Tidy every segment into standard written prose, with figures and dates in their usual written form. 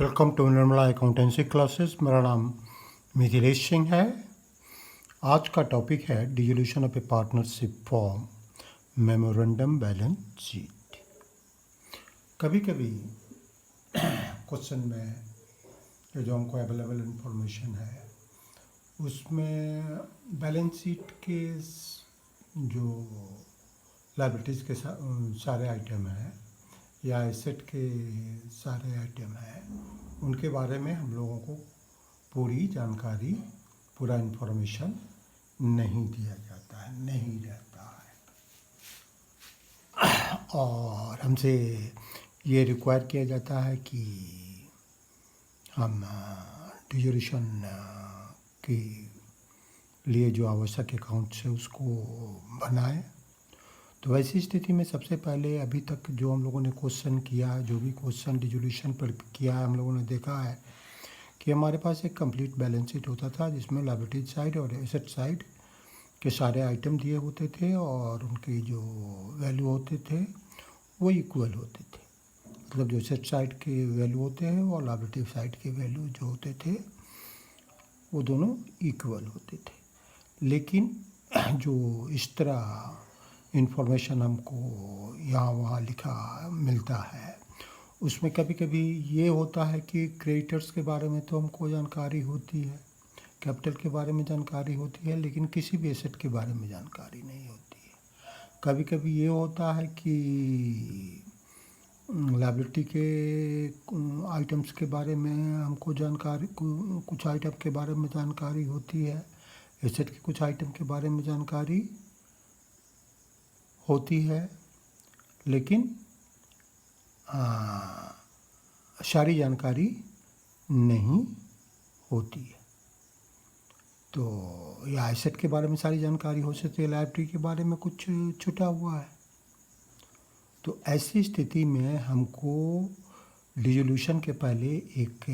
Welcome to Nirmala accountancy classes. मेरा नाम मिथिलेश सिंह है। आज का टॉपिक है dissolution of a partnership firm memorandum balance sheet. कभी कभी क्वेश्चन में जो हमको अवेलेबल इंफॉर्मेशन है उसमें बैलेंस शीट के जो लायबिलिटीज़ के सारे आइटम हैं या एसेट के सारे आइटम हैं उनके बारे में हम लोगों को पूरी जानकारी, पूरा इन्फॉर्मेशन नहीं दिया जाता है, नहीं रहता है। और हमसे ये रिक्वायर किया जाता है कि हम डिसोल्यूशन के लिए जो आवश्यक अकाउंट्स है उसको बनाएं। तो ऐसी स्थिति में सबसे पहले अभी तक जो हम लोगों ने क्वेश्चन किया, जो भी क्वेश्चन डिसोल्यूशन पर किया है, हम लोगों ने देखा है कि हमारे पास एक कंप्लीट बैलेंस शीट होता था जिसमें लायबिलिटी साइड और एसेट साइड के सारे आइटम दिए होते थे और उनके जो वैल्यू होते थे वो इक्वल होते थे। मतलब जो एसेट साइड के वैल्यू होते हैं और लायबिलिटी साइड के वैल्यू जो होते थे वो दोनों इक्वल होते थे। लेकिन जो इस तरह इन्फॉर्मेशन हमको यहाँ वहाँ लिखा मिलता है उसमें कभी कभी ये होता है कि क्रेडिटर्स के बारे में तो हमको जानकारी होती है, कैपिटल के बारे में जानकारी होती है, लेकिन किसी भी एसेट के बारे में जानकारी नहीं होती है। कभी कभी ये होता है कि लायबिलिटी के आइटम्स के बारे में हमको जानकारी, कुछ आइटम के बारे में जानकारी होती है, एसेट के कुछ आइटम के बारे में जानकारी होती है, लेकिन सारी जानकारी नहीं होती है। तो या एसेट के बारे में सारी जानकारी हो सकती है, लायबिलिटी के बारे में कुछ छुटा हुआ है। तो ऐसी स्थिति में हमको डिसोल्यूशन के पहले एक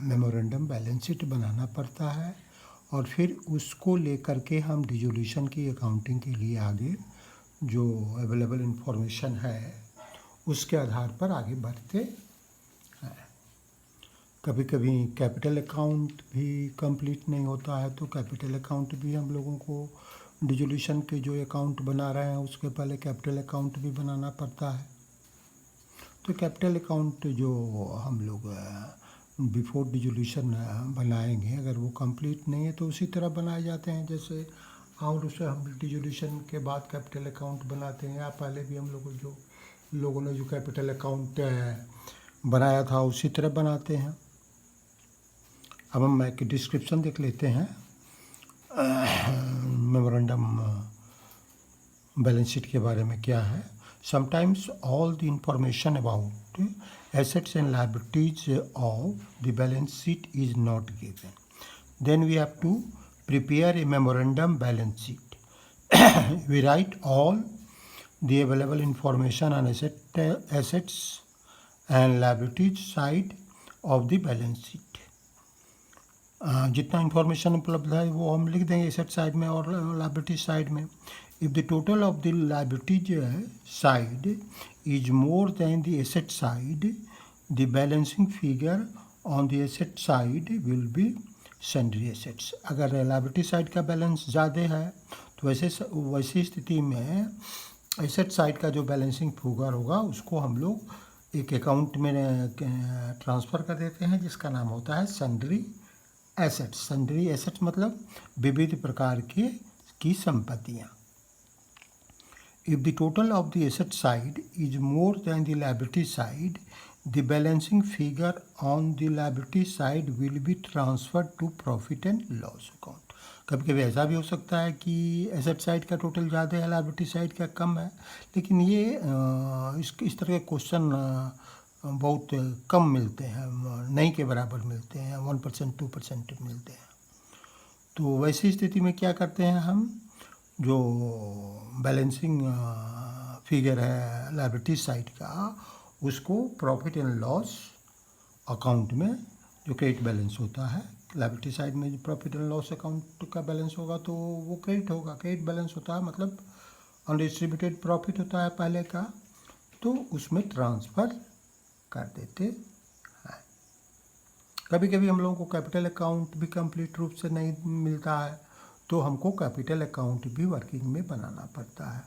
मेमोरेंडम बैलेंस शीट बनाना पड़ता है और फिर उसको लेकर के हम डिसोल्यूशन की अकाउंटिंग के लिए आगे जो अवेलेबल इंफॉर्मेशन है उसके आधार पर आगे बढ़ते हैं। कभी कभी कैपिटल अकाउंट भी कंप्लीट नहीं होता है तो कैपिटल अकाउंट भी हम लोगों को डिसोल्यूशन के जो अकाउंट बना रहे हैं उसके पहले कैपिटल अकाउंट भी बनाना पड़ता है। तो कैपिटल अकाउंट जो हम लोग बिफोर डिसोल्यूशन बनाएंगे, अगर वो कंप्लीट नहीं है तो उसी तरह बनाए जाते हैं जैसे और उसे हम डिसोल्यूशन के बाद कैपिटल अकाउंट बनाते हैं, या पहले भी हम लोगों ने जो कैपिटल अकाउंट बनाया था उसी तरह बनाते हैं। अब हम एक डिस्क्रिप्शन देख लेते हैं मेमोरेंडम बैलेंस शीट के बारे में क्या है। Sometimes all the information about assets and liabilities of the balance sheet is not given. Then we have to prepare a memorandum balance sheet. We write all the available information on assets and liabilities side of the balance sheet. जितना information उपलब्ध है वो हम लिख देंगे asset side में और liability side में। If the total of the liabilities side is more than the asset side, the balancing figure on the asset side will be sundry assets. अगर लायबिलिटी साइड का बैलेंस ज़्यादा है तो वैसी स्थिति में एसेट साइड का जो बैलेंसिंग फिगर होगा उसको हम लोग एक अकाउंट में ट्रांसफ़र कर देते हैं जिसका नाम होता है सन्ड्री एसेट्स। सन्ड्री एसेट्स मतलब विविध प्रकार की संपत्तियाँ। If the total of the asset side is more than the liability side, the balancing figure on the liability side will be transferred to profit and loss account. कभी कभी ऐसा भी हो सकता है कि एसेट साइड का टोटल ज़्यादा है, लायबिलिटी साइड का कम है, लेकिन ये इस तरह के क्वेश्चन बहुत कम मिलते हैं, नहीं के बराबर मिलते हैं, 1% 2% मिलते हैं। तो वैसी स्थिति में क्या करते हैं हम, जो बैलेंसिंग फिगर है लायबिलिटी साइड का उसको प्रॉफिट एंड लॉस अकाउंट में जो क्रेडिट बैलेंस होता है, लायबिलिटी साइड में जो प्रॉफिट एंड लॉस अकाउंट का बैलेंस होगा तो वो क्रेडिट होगा। क्रेडिट बैलेंस होता है मतलब अनडिस्ट्रीब्यूटेड प्रॉफिट होता है पहले का, तो उसमें ट्रांसफ़र कर देते हैं। कभी कभी हम लोगों को कैपिटल अकाउंट भी कंप्लीट रूप से नहीं मिलता है, तो हमको कैपिटल अकाउंट भी वर्किंग में बनाना पड़ता है।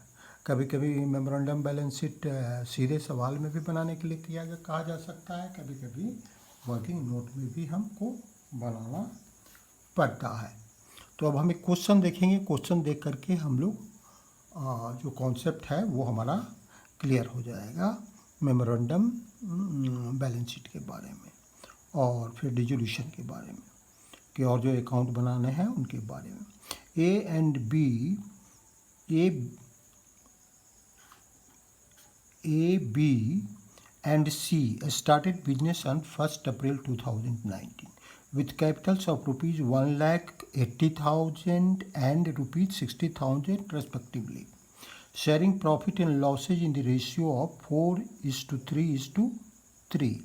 कभी कभी मेमोरेंडम बैलेंस शीट सीधे सवाल में भी बनाने के लिए कहा जा सकता है, कभी कभी वर्किंग नोट में भी हमको बनाना पड़ता है। तो अब हम एक क्वेश्चन देखेंगे, क्वेश्चन देख करके हम लोग जो कॉन्सेप्ट है वो हमारा क्लियर हो जाएगा मेमोरेंडम बैलेंस शीट के बारे में, और फिर डिसोल्यूशन के बारे में, कि और जो अकाउंट बनाने हैं उनके बारे में। A B and C started business on 1st April 2019 with capitals of rupees 1,80,000 and rupees 60,000 respectively, sharing profit and losses in the ratio of 4:3:3.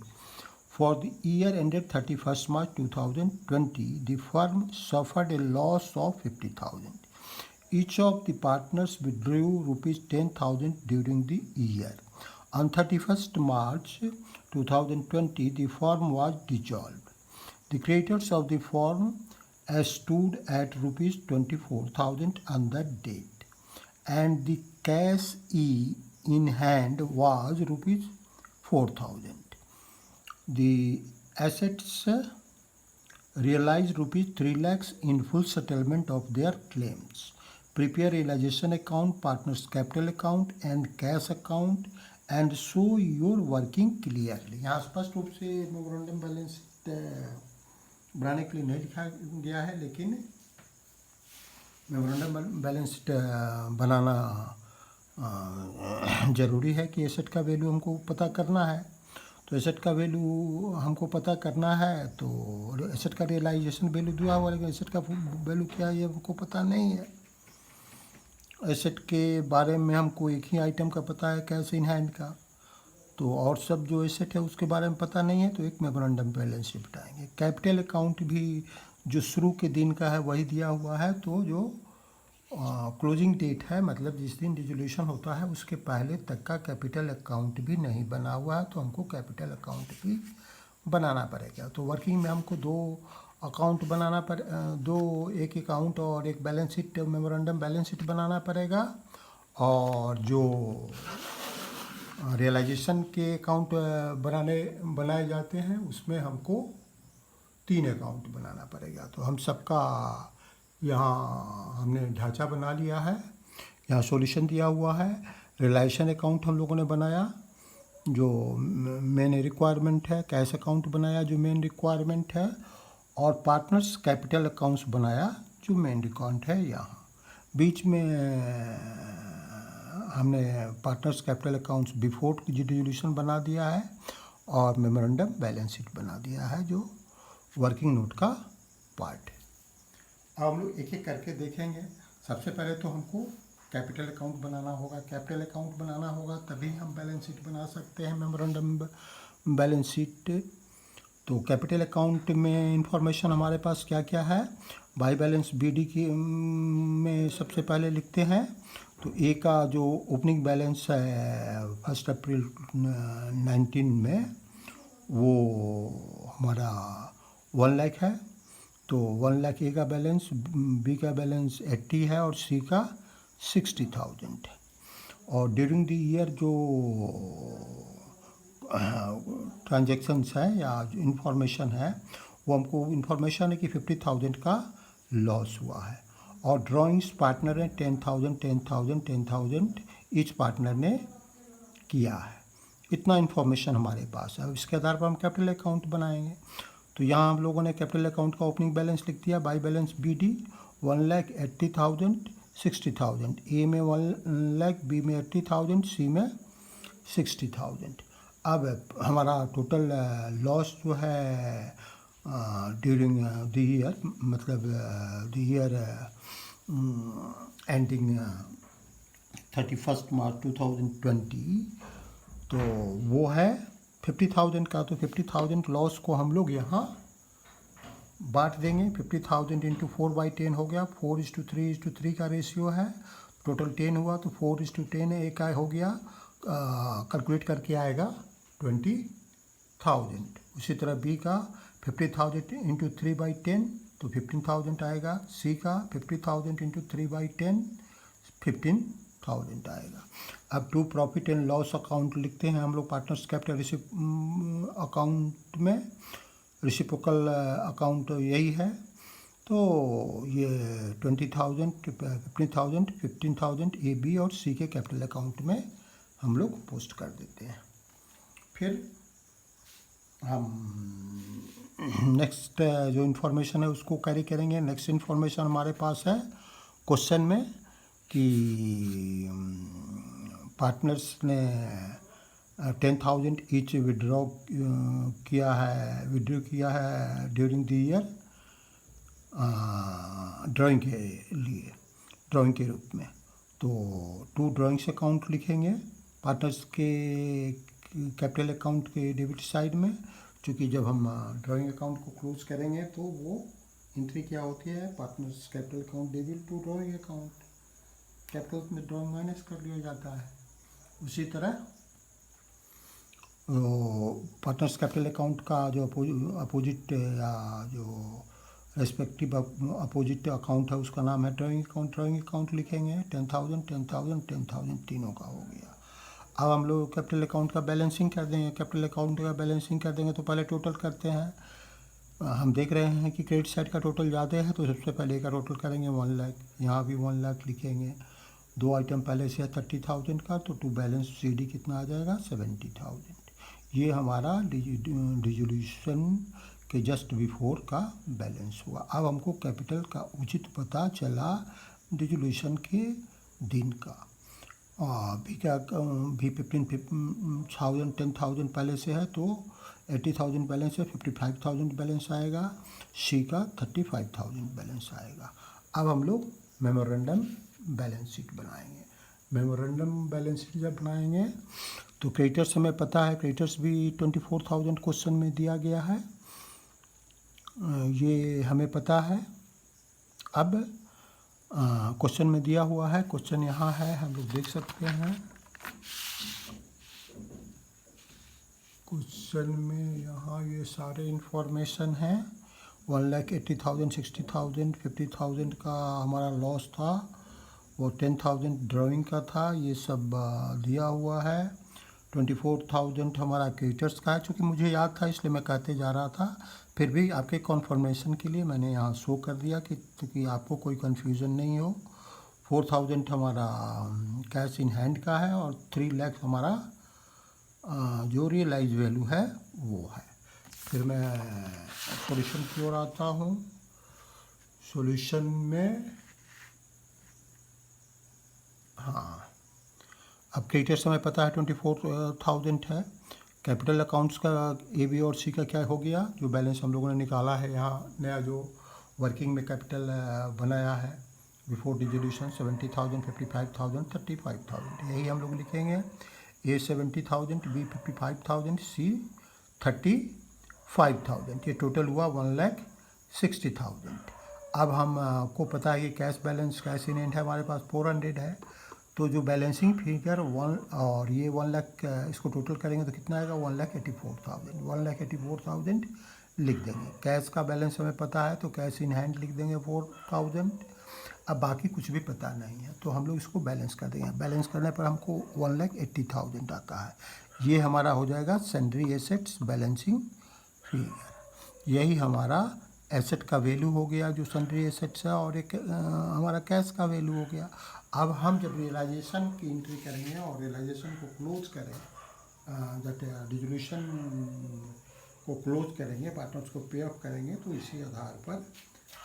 For the year ended 31st March 2020, the firm suffered a loss of 50,000. Each of the partners withdrew rupees 10,000 during the year. On 31st March 2020, the firm was dissolved. The creditors of the firm stood at rupees 24,000 on that date, and the cash in hand was rupees 4,000. The assets realized rupees 3 lakhs in full settlement of their claims. Prepare realization account, partners capital account and cash account and show your working clearly. यहाँ स्पष्ट रूप से memorandum balance बनाने के लिए नहीं लिखा गया है, लेकिन मेमोरेंडम बैलेंस बनाना ज़रूरी है कि एसेट का वैल्यू हमको पता करना है। तो एसेट का वैल्यू हमको पता करना है, तो एसेट का रियलाइजेशन वैल्यू दिया हुआ, लेकिन एसेट का वैल्यू क्या है ये हमको पता नहीं है। एसेट के बारे में हमको एक ही आइटम का पता है, कैश इन हैंड का, तो और सब जो एसेट है उसके बारे में पता नहीं है, तो एक मेमोरेंडम बैलेंस शीट बताएंगे। कैपिटल अकाउंट भी जो शुरू के दिन का है वही दिया हुआ है, तो जो क्लोजिंग डेट है, मतलब जिस दिन डिसोल्यूशन होता है उसके पहले तक का कैपिटल अकाउंट भी नहीं बना हुआ है, तो हमको कैपिटल अकाउंट भी बनाना पड़ेगा। तो वर्किंग में हमको दो अकाउंट बनाना एक अकाउंट और एक balance sheet, memorandum balance sheet बनाना पड़ेगा, और जो रियलाइजेशन के अकाउंट बनाए जाते हैं उसमें हमको 3 अकाउंट बनाना पड़ेगा। तो हम सबका यहाँ हमने ढांचा बना लिया है, यहाँ सॉल्यूशन दिया हुआ है। रियलाइजेशन अकाउंट हम लोगों ने बनाया जो मेन रिक्वायरमेंट है, कैश अकाउंट बनाया जो मेन रिक्वायरमेंट है, और पार्टनर्स कैपिटल अकाउंट्स बनाया जो मेन रिक्वायरमेंट है। यहाँ बीच में हमने partners capital accounts before dissolution बना दिया है, और मेमोरेंडम बैलेंस शीट बना दिया है जो वर्किंग नोट का पार्ट है। अब हम लोग एक एक करके देखेंगे। सबसे पहले तो हमको कैपिटल अकाउंट बनाना होगा। कैपिटल अकाउंट बनाना होगा तभी हम बैलेंस शीट बना सकते हैं, मेमोरेंडम बैलेंस शीट। तो कैपिटल अकाउंट में इंफॉर्मेशन हमारे पास क्या क्या है, बाई बैलेंस BD की में सबसे पहले लिखते हैं। तो ए का जो ओपनिंग बैलेंस है 1 अप्रैल 19 में, वो हमारा 1 लाख है। तो 1 लाख ए का बैलेंस, बी का बैलेंस 80 है और सी का 60,000 है। और ड्यूरिंग द ईयर जो ट्रांजैक्शंस है या जो इन्फॉर्मेशन है, वो हमको इन्फॉर्मेशन है कि 50,000 का लॉस हुआ है, और ड्राइंग्स पार्टनर ने 10,000 ईच पार्टनर ने किया है। इतना इन्फॉर्मेशन हमारे पास है। इसके आधार पर हम कैपिटल अकाउंट बनाएंगे। तो यहाँ हम लोगों ने कैपिटल अकाउंट का ओपनिंग बैलेंस लिख दिया, बाई बैलेंस BD 1,80,000 60,000, ए में 1 लाख, बी में 80,000, सी में 60,000। अब हमारा टोटल लॉस जो है ड्यूरिंग द ईयर, मतलब द ईयर एंडिंग 31 मार्च 2020, तो वो है 50,000 का। तो 50,000 लॉस को हम लोग यहाँ बांट देंगे। 50,000 इंटू 4/10 हो गया, 4:3:3 का रेशियो है। टोटल 10 हुआ तो 4:10 एक हो गया, कैलकुलेट करके आएगा 20,000। उसी तरह बी का 50,000 इंटू 3/10 तो 15,000 आएगा। सी का 50,000 इंटू 3/10 15,000 आएगा। अब to profit and loss account लिखते हैं हम लोग पार्टनर्स कैपिटल अकाउंट में। रिसिप्रोकल अकाउंट यही है, तो ये 20,000 50,000 15,000 ए बी और सी के कैपिटल अकाउंट में हम लोग पोस्ट कर देते हैं। फिर हम नेक्स्ट जो इन्फॉर्मेशन है उसको कैरी करेंगे। नेक्स्ट इन्फॉर्मेशन हमारे पास है क्वेश्चन में कि पार्टनर्स ने 10,000 ईच विड्रॉ किया है ड्यूरिंग द ईयर ड्राइंग के लिए, ड्राइंग के रूप में। तो टू ड्राइंग्स अकाउंट लिखेंगे पार्टनर्स के कैपिटल अकाउंट के डेबिट साइड में, क्योंकि जब हम ड्राइंग अकाउंट को क्लोज करेंगे तो वो एंट्री क्या होती है, partners capital account debit to drawing account, capital में ड्राइंग माइनस कर लिया जाता है। उसी तरह पार्टनर्स कैपिटल अकाउंट का जो अपोजिट या जो रेस्पेक्टिव अपोजिट अकाउंट है उसका नाम है ड्राइंग अकाउंट। ड्राइंग अकाउंट लिखेंगे 10,000 10,000 10,000 तीनों का हो गया। अब हम लोग कैपिटल अकाउंट का बैलेंसिंग कर देंगे। कैपिटल अकाउंट का बैलेंसिंग कर देंगे तो पहले टोटल करते हैं। हम देख रहे हैं कि क्रेडिट साइड का टोटल ज़्यादा है, तो सबसे पहले का टोटल करेंगे 1 लाख। यहाँ भी 1 लाख लिखेंगे। दो आइटम पहले से है 30,000 का, तो टू बैलेंस सी डी कितना आ जाएगा 70,000। ये हमारा डिसोल्यूशन के जस्ट बिफोर का बैलेंस हुआ। अब हमको कैपिटल का उचित पता चला डिसोल्यूशन के दिन का। भी क्या भी 15,000 10,000 पहले से है तो 80,000 बैलेंस है, 55,000 बैलेंस आएगा। सी का 35,000 बैलेंस आएगा। अब हम लोग मेमोरेंडम बैलेंस शीट बनाएंगे। मेमोरेंडम बैलेंस शीट जब बनाएंगे तो क्रेडिटर्स हमें पता है, क्रेडिटर्स भी 24,000 क्वेश्चन में दिया गया है, ये हमें पता है। अब क्वेश्चन में दिया हुआ है, क्वेश्चन यहाँ है, हम लोग देख सकते हैं। क्वेश्चन में यहाँ ये सारे इंफॉर्मेशन हैं। 1,80,000 60,000 50,000 का हमारा लॉस था, वो 10,000 ड्राइंग का था, ये सब दिया हुआ है। 24,000 हमारा क्रेडिटर्स का है। चूँकि मुझे याद था इसलिए मैं कहते जा रहा था, फिर भी आपके कन्फर्मेशन के लिए मैंने यहाँ शो कर दिया कि आपको कोई कन्फ्यूज़न नहीं हो। 4,000 हमारा कैश इन हैंड का है और 3 लाख हमारा जो रियलाइज वैल्यू है वो है। फिर मैं सॉल्यूशन की ओर आता हूँ। सॉल्यूशन में हाँ, अब क्रेडिटर्स हमें पता है 24,000 है। कैपिटल अकाउंट्स का ए बी और सी का क्या हो गया, जो बैलेंस हम लोगों ने निकाला है यहाँ नया जो वर्किंग में कैपिटल बनाया है बिफोर डिसोल्यूशन 70,000 55,000 35,000, यही हम लोग लिखेंगे। ए 70,000 बी 55,000 सी 35,000, ये टोटल हुआ 1,60,000। अब हमको पता है कि cash balance cash in hand है हमारे पास 400 है, तो जो बैलेंसिंग फिगर 1 और ये 1 लाख इसको टोटल करेंगे तो कितना आएगा 1,84,000। 1,84,000 लिख देंगे। कैश का बैलेंस हमें पता है तो कैश इन हैंड लिख देंगे 4,000। अब बाकी कुछ भी पता नहीं है तो हम लोग इसको बैलेंस कर देंगे। बैलेंस करने पर हमको 1,80,000 आता है। ये हमारा हो जाएगा सन्ड्री एसेट्स बैलेंसिंग फिगर। यही हमारा एसेट का वैल्यू हो गया जो सन्ड्री एसेट्स है, और एक हमारा कैश का वैल्यू हो गया। अब हम जब रियलाइजेशन की एंट्री करेंगे और रियलाइजेशन को क्लोज करें, जब डिसोल्यूशन को क्लोज करेंगे, पार्टनर्स को पे ऑफ करेंगे, तो इसी आधार पर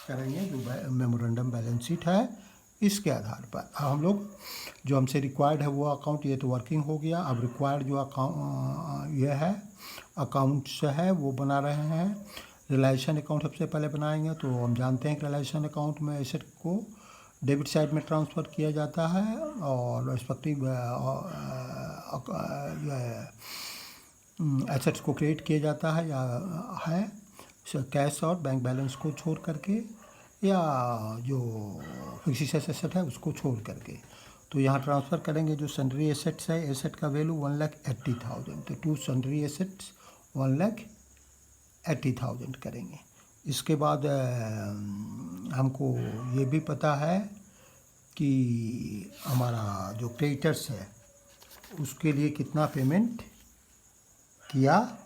करेंगे जो मेमोरेंडम बैलेंस शीट है इसके आधार पर। अब हम लोग जो हमसे रिक्वायर्ड है वो अकाउंट, ये तो वर्किंग हो गया। अब रिक्वायर्ड जो अकाउंट ये है अकाउंट्स है वो बना रहे हैं। रियलाइजेशन अकाउंट सबसे पहले बनाएंगे, तो हम जानते हैं कि रियलाइजेशन अकाउंट में एसेट को डेबिट साइड में ट्रांसफ़र किया जाता है और रेस्पेक्टिव एसेट्स को क्रेडिट किया जाता है या है कैश और बैंक बैलेंस को छोड़ करके, या जो फिक्स्ड एसेट है उसको छोड़ करके। तो यहाँ ट्रांसफ़र करेंगे जो सन्ड्री एसेट्स है, एसेट का वैल्यू 1,80,000, तो टू सन्ड्री एसेट्स 1,80,000 80,000 करेंगे। इसके बाद हमको ये भी पता है कि हमारा जो क्रेडिटर्स है उसके लिए कितना पेमेंट किया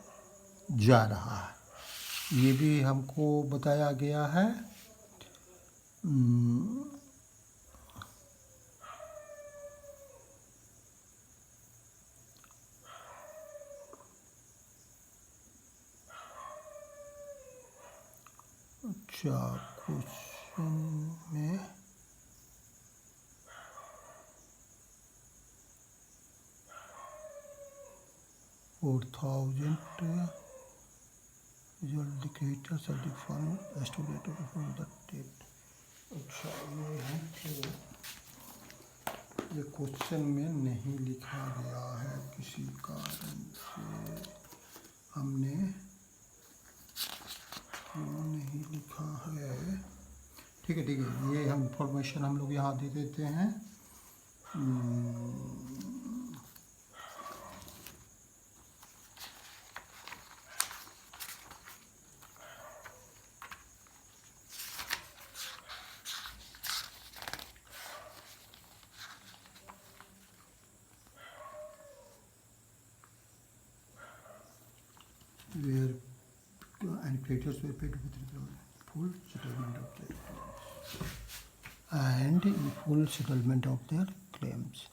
जा रहा है, ये भी हमको बताया गया है। अच्छा, क्वेश्चन में $4,000 creditors are defined estimated from the date. अच्छा, ये है कि ये क्वेश्चन में नहीं लिखा गया है, किसी कारण से हमने क्यों नहीं लिखा है। ठीक है, ये हम इंफॉर्मेशन हम लोग यहाँ दे देते हैं। Where and creditors were paid with full settlement of their claims. And in full settlement of their claims.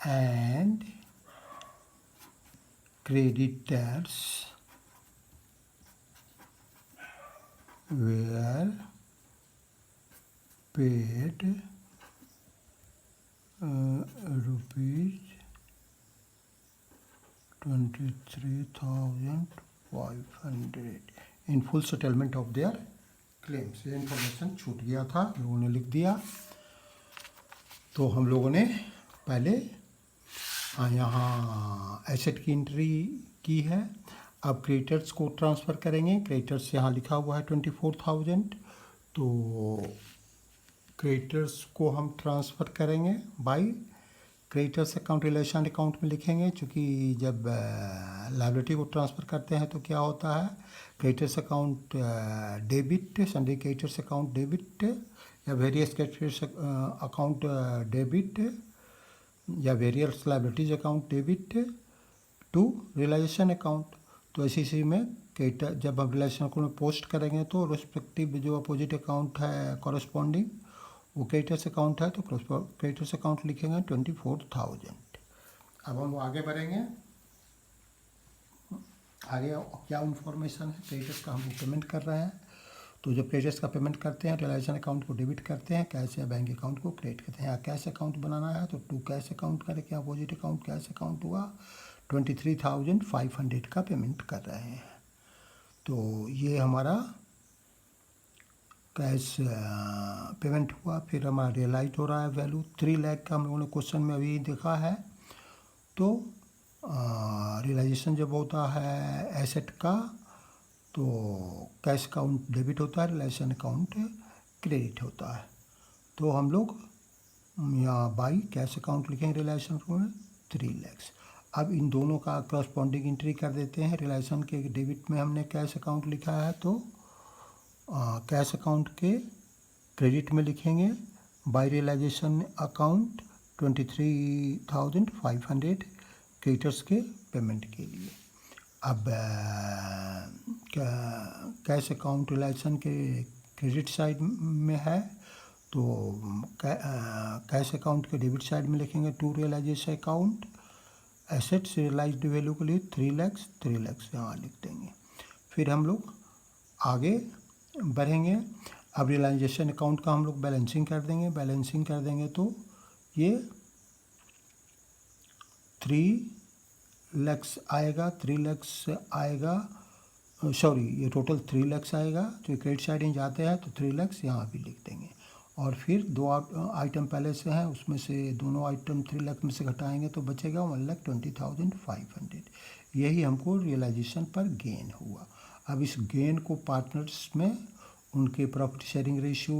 And creditors were paid rupees 23,500 in full settlement of their claims. ये इन्फॉर्मेशन छूट गया था, लोगों ने लिख दिया। तो हम लोगों ने पहले यहाँ एसेट की एंट्री की है। अब क्रेडिटर्स को ट्रांसफ़र करेंगे। क्रेडिटर्स यहाँ लिखा हुआ है 24,000, तो क्रेडिटर्स को हम ट्रांसफ़र करेंगे by creditors account realisation account में लिखेंगे। चूँकि जब लायबिलिटी को ट्रांसफ़र करते हैं तो क्या होता है, creditors account debit, sundry creditors account debit या वेरियस क्रेडिटर्स अकाउंट डेबिट या various liabilities account debit to realisation account. तो इसी में क्रेडिटर जब हम रियलाइजेशन अकाउंट में पोस्ट करेंगे तो रिस्पेक्टिव जो अपोजिट अकाउंट है कॉरस्पॉन्डिंग वो क्रेडिटर्स अकाउंट है, तो क्रेडिटर्स अकाउंट लिखेंगे 24,000। अब हम आगे बढ़ेंगे। आगे क्या इन्फॉर्मेशन है, क्रेडिटर्स का हम पेमेंट कर रहे हैं। तो जब क्रेडिटर्स का पेमेंट करते हैं रियलाइजेशन अकाउंट को डेबिट करते हैं, कैश या बैंक अकाउंट को क्रेडिट करते हैं। यहाँ कैश अकाउंट बनाना है तो टू कैश अकाउंट करेंगे, अपोजिट अकाउंट कैश अकाउंट हुआ। 23,500 का पेमेंट कर रहे हैं। तो ये हमारा कैश पेमेंट हुआ। फिर हमारा रियलाइज हो रहा है वैल्यू 3 लाख का, हम लोगों ने क्वेश्चन में अभी देखा है। तो रियलाइजेशन जब होता है एसेट का तो कैश अकाउंट डेबिट होता है, रियलाइजेशन अकाउंट क्रेडिट होता है। तो हम लोग यहाँ बाई कैश अकाउंट लिखेंगे रियलाइजेशन में 3 लाख। अब इन दोनों का करस्पॉन्डिंग एंट्री कर देते हैं। रियलाइजेशन के डेबिट में हमने कैश अकाउंट लिखा है तो कैश अकाउंट के क्रेडिट में लिखेंगे बाई रियलाइजेशन अकाउंट 23,500 क्रेडिटर्स के पेमेंट के लिए। अब कैश अकाउंट रियलाइजेशन के क्रेडिट साइड में है तो कैश अकाउंट के डेबिट साइड में लिखेंगे to realisation account assets realised value के लिए 3 लाख यहाँ लिख देंगे। फिर हम लोग आगे बढ़ेंगे। अब रियलाइजेशन अकाउंट का हम लोग बैलेंसिंग कर देंगे तो ये 3 लाख आएगा, 3 लाख आएगा, सॉरी ये टोटल 3 लाख आएगा। जो क्रेडिट साइड में जाते हैं तो 3 लाख यहाँ भी लिख देंगे। और फिर 2 आइटम पहले से हैं, उसमें से दोनों आइटम 3 लाख में से घटाएंगे तो बचेगा 1,20,500। यही हमको रियलाइजेशन पर गेन हुआ। अब इस गेन को पार्टनर्स में उनके प्रॉफिट शेयरिंग रेशियो,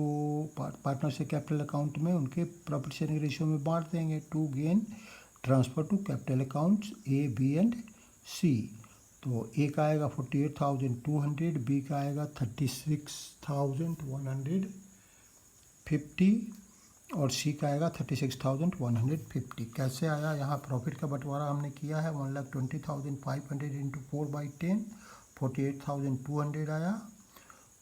पार्टनर से कैपिटल अकाउंट में उनके प्रॉफिट शेयरिंग रेशियो में बांट देंगे। To gain transfer to capital accounts A, B and C। तो ए का आएगा 48,200, बी का आएगा 36,150 और सी का आएगा 36,150। कैसे आया? यहाँ प्रॉफिट का बंटवारा हमने किया है 1,20,500 इंटू 4/10, 48,200 आया।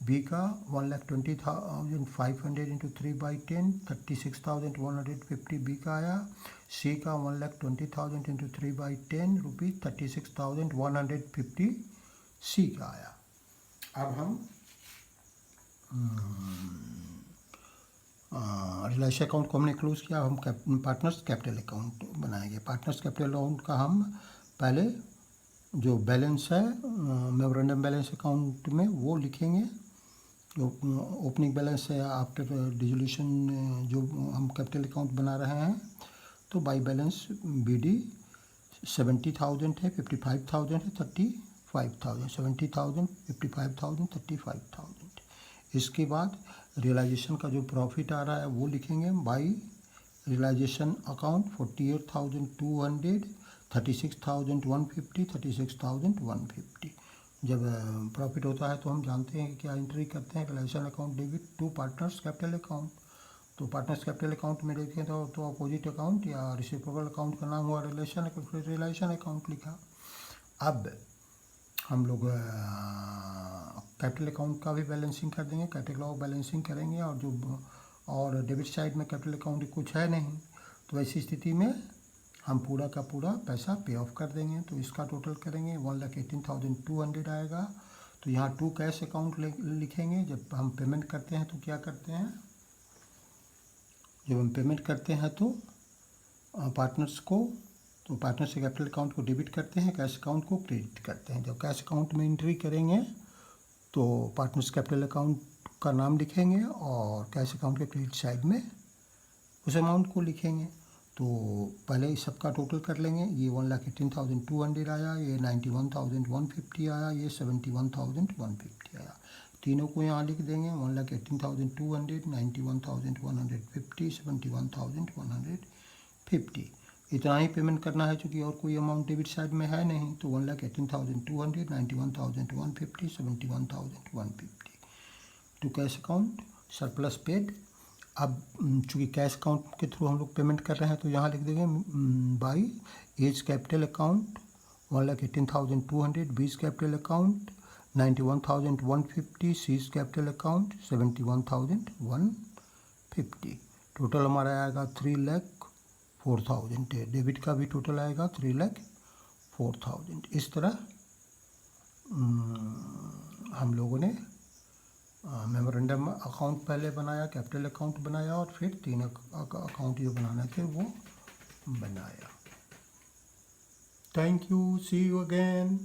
बी का 1,20,500 इंटू 3/10, 36,150 बी का आया। सी का 1,20,000 इंटू 3/10 रुपीज़ 36,150 सी का आया। अब हम रिलायंस अकाउंट को हमने क्लोज किया, हम पार्टनर्स कैपिटल अकाउंट बनाएंगे। पार्टनर्स कैपिटल अकाउंट का हम पहले जो बैलेंस है मेमोरेंडम बैलेंस अकाउंट में वो लिखेंगे। जो ओपनिंग बैलेंस है आफ्टर डिसोल्यूशन जो हम कैपिटल अकाउंट बना रहे हैं, तो बाई बैलेंस BD 70,000 है, 55,000 है, 35,000, 70,000, 55,000, 35,000। इसके बाद रियलाइजेशन का जो प्रॉफिट आ रहा है वो लिखेंगे बाई रियलाइजेशन अकाउंट 48,200, 36,150, 36,150। जब प्रॉफिट होता है तो हम जानते हैं कि क्या एंट्री करते हैं, realisation account debit to partners capital account. तो पार्टनर्स कैपिटल अकाउंट में देखें तो अपोजिट अकाउंट या रिसिप्रोकल अकाउंट का नाम हुआ रियलाइजेशन अकाउंट लिखा। अब हम लोग कैपिटल अकाउंट का भी बैलेंसिंग कर देंगे, कैपिटल अकाउंट बैलेंसिंग करेंगे और डेबिट साइड में कैपिटल अकाउंट कुछ है नहीं, तो ऐसी स्थिति में हम पूरा का पूरा पैसा पे ऑफ कर देंगे। तो इसका टोटल करेंगे 1,18,200 आएगा। तो यहाँ टू कैश अकाउंट लिखेंगे। जब हम पेमेंट करते हैं तो क्या करते हैं, जब हम पेमेंट करते हैं तो पार्टनर्स को, तो पार्टनर से कैपिटल अकाउंट को डेबिट करते हैं, कैश अकाउंट को क्रेडिट करते हैं। जब कैश अकाउंट में एंट्री करेंगे तो पार्टनर्स कैपिटल अकाउंट का नाम लिखेंगे और कैश अकाउंट के क्रेडिट साइड में उस अमाउंट को लिखेंगे। तो पहले इस सबका टोटल कर लेंगे। ये 1,18,200 आया, ये 91,150 आया, ये 71,150 आया। तीनों को यहाँ लिख देंगे 1,18,200, 91,150, 71,150। इतना ही पेमेंट करना है चूँकि और कोई अमाउंट डेबिट साइड में है नहीं। तो 1,18,200, 91,150, 71,150 to cash account surplus paid. अब चूँकि कैश अकाउंट के थ्रू हम लोग पेमेंट कर रहे हैं तो यहाँ लिख देंगे बाई एज कैपिटल अकाउंट 1,18,200, बीज capital account 91,150, seize capital account 71,150। Total हमारा आएगा 3,04,000। डेबिट का भी टोटल आएगा 3,04,000। इस तरह हम लोगों ने मेमोरेंडम अकाउंट पहले बनाया, कैपिटल अकाउंट बनाया और फिर तीन अकाउंट जो बनाने थे वो बनाया। Thank you, see you again.